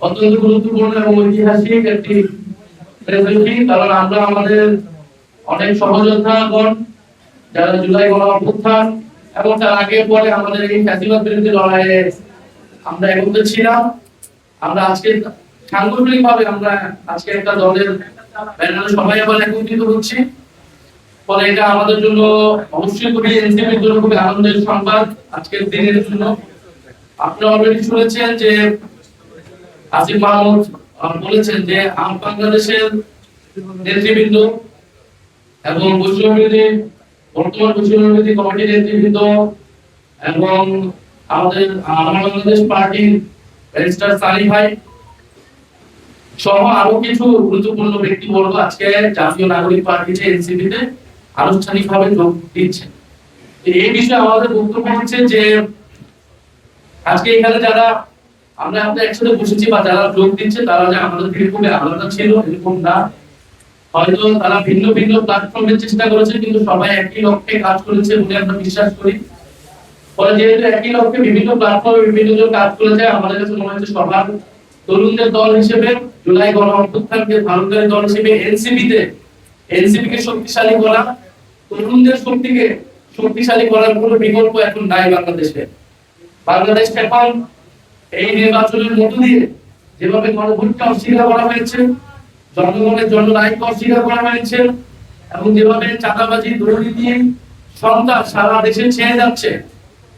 অত্যন্ত গুরুত্বপূর্ণ এবং ঐতিহাসিক একটি রেজলিউশন, কারণ আমরা আমাদের অনেক সহযোদ্ধাগণ যারা জুলাই গণ অভ্যুত্থান এবং তার আগে পরে আমাদের এই ফ্যাসিবাদ বিরোধী লড়াইয়ে আমরা একত্রে ছিলাম। আমরা আজকে সাংগঠনিক ভাবে আমরা আজকে একটা দলের ব্যানারে সবাই আবার একত্রিত হচ্ছি। ফলে এটা আমাদের জন্য অবশ্যই খুবই এনসিপির জন্য খুবই আনন্দের সংবাদ আজকের দিনের জন্য। আপনারা অলরেডি শুনেছেন যে আসিফ মাহমুদ বলেছেন যে বাংলাদেশের নেতৃবৃন্দ এবং বৈষম্যবিরোধী বর্তমান বৈষম্যবিরোধী কমিটির নেতৃবৃন্দ এবং আমাদের বাংলাদেশ পার্টির ব্যারিস্টার সানি ভাই সহ আরো কিছু গুরুত্বপূর্ণ ব্যক্তিবর্গ আজকে জাতীয় নাগরিক পার্টিতে এনসিপিতে আনুষ্ঠানিকভাবে যোগ দিচ্ছে। এই বিষয়ে আমাদের বক্তব্য হচ্ছে যে আজকে এখানে যারা আমরা একসাথে বসেছি বা যারা যোগ দিচ্ছে তারা যে আমাদের থেকে খুবই আলাদা ছিল এরকম না। হয়তো তারা ভিন্ন ভিন্ন প্ল্যাটফর্মের চেষ্টা করেছে, কিন্তু সবাই একই লক্ষ্যে কাজ করেছে বলে আমরা বিশ্বাস করি। ফলে যেহেতু একই লক্ষ্যে বিভিন্ন প্ল্যাটফর্মে বিভিন্ন জন কাজ করেছে, আমাদের কাছে মনে হচ্ছে সবার তরুণদের দল হিসেবে জুলাই গণ অভ্যুত্থানকে ধারণকারী দল হিসেবে এনসিপি কে শক্তিশালী করা, তরুণদের শক্তিকে শক্তিশালী করার কোনো বিকল্প এখন নাই বাংলাদেশে। বাংলাদেশ এখন এই নির্বাচনের মধ্য দিয়ে যেভাবে গণভোটকে অস্বীকার করা হয়েছে, জনগণের জননায়ককে অস্বীকার করা হয়েছে এবং যেভাবে চাঁদাবাজি দুর্নীতি সন্ত্রাস সারা দেশে ছেয়ে যাচ্ছে,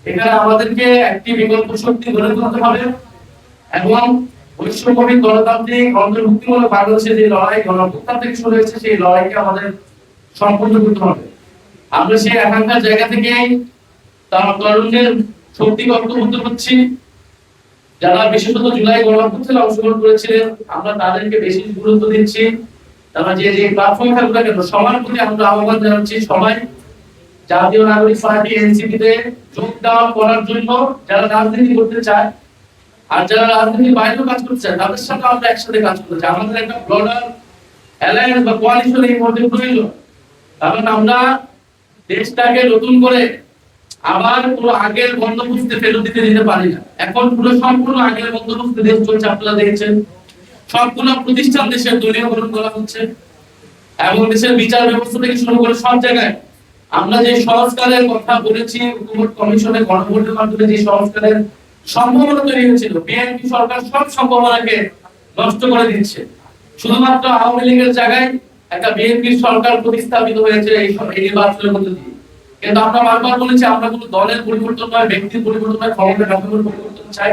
এখানে আমাদেরকে একটি বিকল্প শক্তি গড়ে তুলতে হবে এবং বৈষম্যবিরোধী গণতান্ত্রিক অন্তর্ভুক্তিমূলক বাংলাদেশের যে লড়াই গণঅভ্যুত্থান থেকে শুরু হয়েছে সেই লড়াইকে আমাদের সম্পূর্ণ করতে হবে। আমরা সেই এখানকার জায়গা থেকেই তার তরুণদের শক্তি অন্তর্ভুক্ত হচ্ছি। যারা বিশেষত জুলাই গণঅভ্যুত্থানে অংশগ্রহণ করেছিলেন আমরা তাদেরকে বেশি গুরুত্ব দিচ্ছি। তারা যে যে প্ল্যাটফর্মে থাকুক না কেন সবার প্রতি আমরা আহ্বান জানাচ্ছি সবাই জাতীয় নাগরিক পার্টি এনসিপিতে যোগদান করার জন্য, যারা রাজনীতি করতে চায় আর যারা রাজনীতির বাইরেও কাজ করতে চায় তাদের সাথে আমরা একসাথে কাজ করতে চাই। আমাদের একটা ব্রডার অ্যালায়েন্স বা কোয়ালিশন এই মধ্যে প্রয়োজন, কারণ আমরা দেশটাকে নতুন করে আবার পুরো আগের বন্দোবস্তে ফেরত দিতে পারি না। এখন পুরো সম্পূর্ণ আগের বন্দোবস্তে দেশ চলছে, আপনারা দেখছেন সবগুলো প্রতিষ্ঠান দেশের দলীয়করণ করা হচ্ছে এবং দেশের বিচার ব্যবস্থা থেকে শুরু করে সব জায়গায় আমরা যে সংস্কারের কথা বলেছি, হুকুমত কমিশনের গণভোটের মাধ্যমে যে সংস্কারের সম্ভাবনা তৈরি হয়েছিল, বিএনপি সরকার সব সম্ভাবনাকে নষ্ট করে দিচ্ছে। শুধুমাত্র আওয়ামী লীগের জায়গায় একটা বিএনপি সরকার প্রতিস্থাপিত হয়েছে এই নির্বাচনের মধ্যে দিয়ে। কিন্তু আমরা বারবার বলেছি আমরা কোনো দলের পরিবর্তন নয়, ব্যক্তির পরিবর্তন নয়, ক্ষমতার কাঠামোর পরিবর্তন চাই।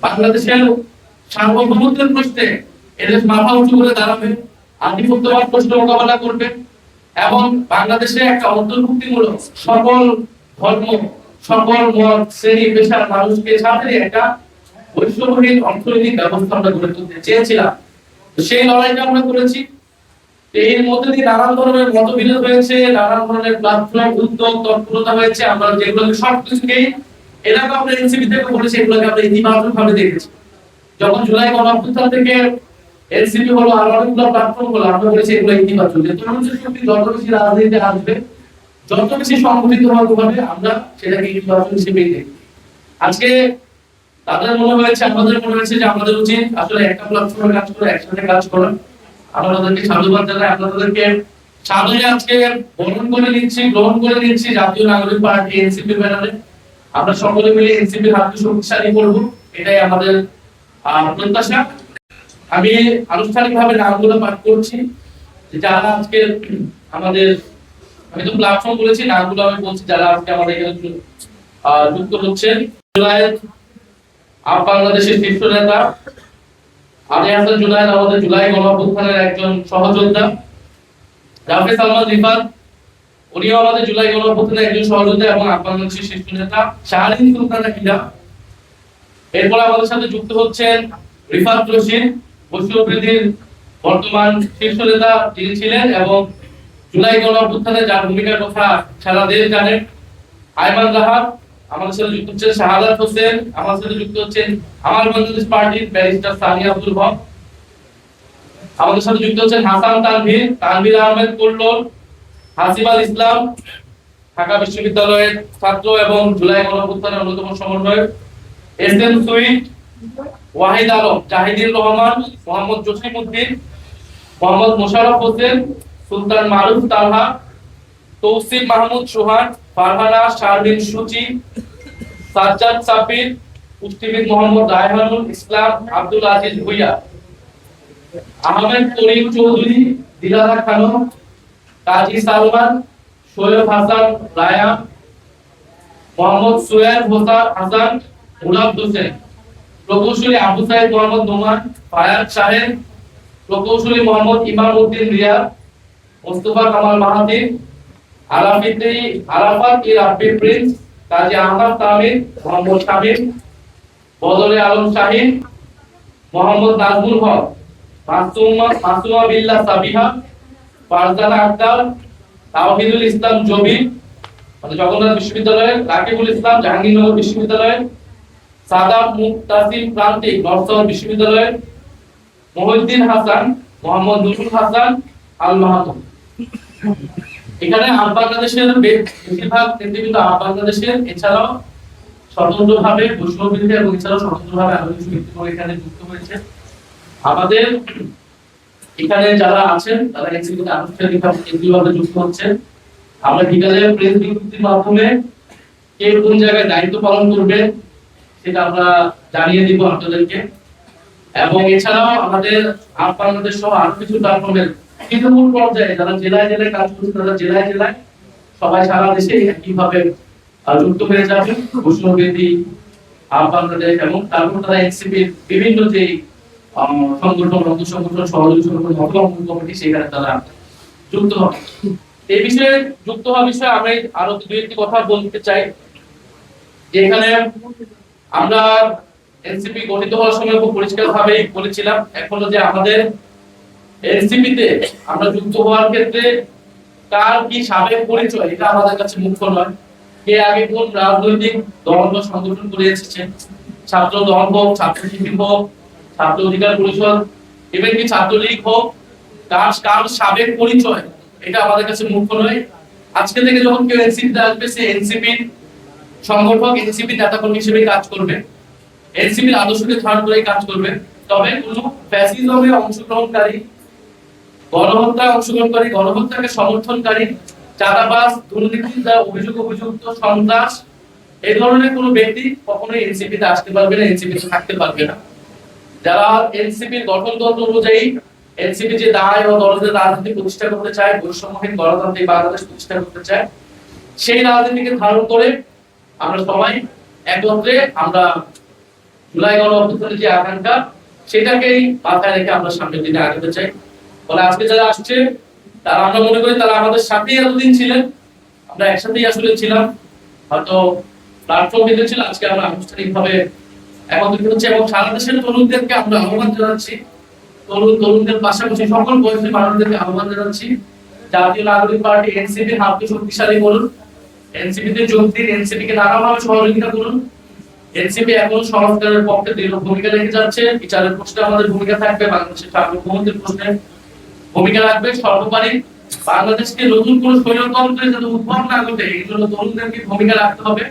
বাংলাদেশের সার্বভৌমত্বের প্রশ্নে এদেশ মাথা উঁচু করে দাঁড়াবে, আধিপত্যবাদ প্রশ্ন মোকাবেলা করবে এবং বাংলাদেশে একটা অন্তর্ভুক্তিমূলক সকল ধর্ম, সকল মত, শ্রেণী পেশার মানুষকে সাথে একটা বৈষম্যহীন অর্থনৈতিক ব্যবস্থা আমরা গড়ে তুলতে চেয়েছিলাম। সেই লড়াইটা আমরা করেছি। এর মধ্যে দিয়ে নানান ধরনের মতবিরোধ হয়েছে, নানান ধরনের প্ল্যাটফর্ম উদ্যোগ তৎপরতা হয়েছে। আমরা যেগুলোকে সবকিছুকেই এলাকা আমরা এনসিপি থেকে বলেছি, এগুলোকে আমরা ইতিবাচক ভাবে দেখেছি। যখন জুলাই গণঅভ্যুত্থান থেকে এনসিপি হলো আর অনেকগুলো প্ল্যাটফর্ম হলো, আমরা বলেছি এগুলো ইতিবাচক। যে তরুণদের শক্তি যত বেশি রাজনীতিতে আসবে, যত বেশি সংগঠিত হবে, আমরা সেটাকে ইতিবাচক হিসেবেই দেখি। আজকে তাদের মনে হয়েছে, আমাদের মনে হয়েছে যে আমাদের উচিত আসলে একটা প্ল্যাটফর্মে কাজ করে একসাথে কাজ করা। আপনাদেরকে সাধুবাদ জানাই, আপনাদেরকে সাদরে আজকে গ্রহণ করে নিচ্ছি জাতীয় নাগরিক পার্টি এনসিপি ব্যানারে। আমরা সকলে মিলে এনসিপির হাতকে শক্তিশালী করব, এটাই আমাদের প্রত্যাশা। আমি আনুষ্ঠানিকভাবে নামগুলো পাঠ করছি, যারা আজকে আমাদের, আমি তো প্ল্যাটফর্ম বলেছি, নামগুলো আমি বলছি যারা আজকে আমাদের এখানে যুক্ত হচ্ছেন। বাংলাদেশের শীর্ষ নেতা আলী হাসান জুনায়েদ, আমাদের জুলাই গণঅভ্যুত্থানের একজন সহযোদ্ধা। রাফি সালমান রিফাত, উনিও আমাদের জুলাই গণঅভ্যুত্থানের একজন সহযোদ্ধা এবং বাংলাদেশের শীর্ষ নেতা। শাহরিন সুলতানা হিলা, এরপর আমাদের সাথে যুক্ত হচ্ছেন রিফাত রশিদ, বৈষম্যবিরোধীর বর্তমান শীর্ষ নেতা যিনি ছিলেন এবং জুলাই গণঅভ্যুত্থানে যার ভূমিকার কথা সারা দেশ জানে। আইমান রাহাত, আমাদের সাথে যুক্ত হচ্ছেন শাহাদাত হোসেন, আমাদের সাথে যুক্ত হচ্ছেন আমার বাংলাদেশ পার্টির ব্যারিস্টার সানি আব্দুল হক, আমাদের সাথে যুক্ত হচ্ছেন হাসান তানভীর আহমেদ কল্লোল, হাসিব আল ইসলাম, ঢাকা বিশ্ববিদ্যালয়ের ছাত্র এবং জুলাই গণঅভ্যুত্থানের অন্যতম সমন্বয়ক, এস এম সুইট, ওয়াহিদ আলম, জাহিদুর রহমান, মোহাম্মদ জসিমউদ্দিন, মোহাম্মদ মোশাররফ হোসেন, সুলতান মারুফ তালহা, তৌসিফ মাহমুদ সোহান, ফারহানা শারমিন সুচি, সাজ্জাদ সাব্বির, পুষ্টিবিদ মোহাম্মদ রায়হানুল ইসলাম, আব্দুল আজিজ ভুইয়া, আহমেদ করিম চৌধুরী, দিলারা খানম, কাজী সালমান, শোয়েব হাসান রায়া, মোহাম্মদ সোহেল হাসান, মুরাদ হোসেন, প্রকৌশলী আবু সাইদ মোহাম্মদ নোমান, ফায়াজ শাহেদ, প্রকৌশলী মোহাম্মদ ইমাম উদ্দিন রিয়াদ, মোস্তফা কামাল মাহাতির, আরাফাত রাব্বি প্রিন্স, কাজী আহমদ তামির, মোহাম্মদ শামিম, বদরে আলম শাহিন, মোহাম্মদ নাজমুল হক, মাসুমা বিল্লাহ সাবিহা, ফারজানা আক্তার, তাওহিদুল ইসলাম জবির, জগন্নাথ বিশ্ববিদ্যালয়, রাকিবুল ইসলাম জাহাঙ্গীরনগর বিশ্ববিদ্যালয়, সাদাব মুক্তাসিম প্রান্তিক নরসিংহ বিশ্ববিদ্যালয়, মহিউদ্দিন হাসান, মোহাম্মদ নুরুল হাসান আল মাহাতুম। এখানে বাংলাদেশের বেশিরভাগ নেতৃবৃন্দ বাংলাদেশের, এছাড়াও স্বতন্ত্রভাবে বৈষ্ণববৃন্দ এবং এছাড়াও স্বতন্ত্রভাবে আরো কিছু ব্যক্তিবর্গ এখানে যুক্ত হয়েছে। আমাদের এখানে যারা আছেন তারা এনসিপিতে আনুষ্ঠানিকভাবে যুক্ত হচ্ছেন। আমরা বিকালে প্রেস বিজ্ঞপ্তির মাধ্যমে কে কোন জায়গায় দায়িত্ব পালন করবে সেটা আমরা জানিয়ে দিব আপনাদেরকে। এবং এছাড়াও আমাদের বাংলাদেশ সহ আরো কিছু প্ল্যাটফর্মের তৃণমূল পর্যায়ে যারা জেলায় জেলায় কাজ করছে, তারা জেলায় জেলায় সবাই সারা দেশে একইভাবে যুক্ত হয়ে যাবে বৈষ্ণববেদী বাংলাদেশ, এবং তারপর তারা এনসিপির বিভিন্ন যে সংগঠন, অঙ্গ সংগঠন, সহযোগী সংগঠন, মতবাদ কমিটি, সেখানে তারা যুক্ত হবে। এই বিষয়ে যুক্ত হওয়ার বিষয়ে আমি আরো দুই একটি কথা বলতে চাই। যে এখানে আমরা এনসিপি গঠিত হওয়ার সময় খুব পরিষ্কারভাবে বলেছিলাম, এখন যে আমাদের এনসিপিতে আমরা যুক্ত হওয়ার ক্ষেত্রে কার কি সাবেক পরিচয় এটা আমাদের কাছে মুখ্য নয়। কে আগে কোন রাজনৈতিক দল বা সংগঠন করে এসেছেন, ছাত্র দল হোক, ছাত্র শিবির হোক, ছাত্র অধিকার পরিষদ, ইভেন কি ছাত্রলীগ হোক, কার সাবেক পরিচয় এটা আমাদের কাছে মুখ্য নয়। আজকে থেকে যখন কেউ এনসিপিতে আসবে, সে এনসিপির সংগঠক, এনসিপি নেতাকর্মী হিসেবে কাজ করবে, এনসিপির আদর্শকে ধারণ করে কাজ করবে। তবে কোনো ফ্যাসিজমে অংশগ্রহণকারী, গণহত্যায় অংশগ্রহণকারী, গণহত্যাকে সমর্থনকারী, চাঁদাবাজ, দুর্নীতি দ্বারা অভিযুক্ত সন্ত্রাস, এই ধরনের কোনো ব্যক্তি কখনোই এনসিপিতে আসতে পারবে না, এনসিপিতে থাকতে পারবে না। যারা এনসিপির গঠনতন্ত্র অনুযায়ী এনসিপি যে দায় ও দলদের রাজনীতি প্রতিষ্ঠা করতে চায়, বৈষম্যহীন গণতান্ত্রিক বাংলাদেশ প্রতিষ্ঠা করতে চায়, সেই রাজনীতিকে ধারণ করে আমরা সবাই একত্রে আমরা জুলাই গণ অভ্যুত্থানের যে আকাঙ্ক্ষা সেটাকেই মাথায় রেখে আমরা সামনের দিকে আগাতে চাই। বলে আজকে যারা আসছে তারা, আমরা মনে করি তারা আমাদের সাথেই এতদিন ছিলেন, আমরা একসাথেই আসলে ছিলাম, হয়তো প্ল্যাটফর্ম দিতে ছিল। আজকে আমরা আনুষ্ঠানিকভাবে একত্রিত হচ্ছে এবং সারা দেশের তরুণদেরকে আমরা আহ্বান জানাচ্ছি, তরুণদের পাশাপাশি সকল বয়সী মানুষদেরকে আহ্বান জানাচ্ছি, জাতীয় নাগরিক পার্টি এনসিপির হাতকে শক্তিশালী করুন, এনসিপিতে যোগ দিন, এনসিপিকে নানাভাবে সহযোগিতা করুন। এনসিপি এখন সংস্কারের পক্ষে দৃঢ় ভূমিকা রেখে যাচ্ছে, বিচারের প্রশ্নে আমাদের ভূমিকা থাকবে, বাংলাদেশের সার্বভৌমত্বের প্রশ্নে ভূমিকা রাখবে। সর্বোপরি বাংলাদেশকে নতুন কোন স্বৈরতন্ত্রের যাতে উদ্ভব না ঘটে, এই জন্য তরুণদেরকে ভূমিকা রাখতে হবে।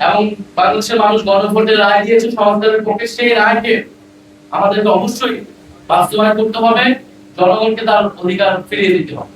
এবং বাংলাদেশের মানুষ গণভোটে রায় দিয়েছে সংস্কারের পক্ষে, সেই রায়কে আমাদেরকে অবশ্যই বাস্তবায়ন করতে হবে, জনগণকে তার অধিকার ফিরিয়ে দিতে হবে।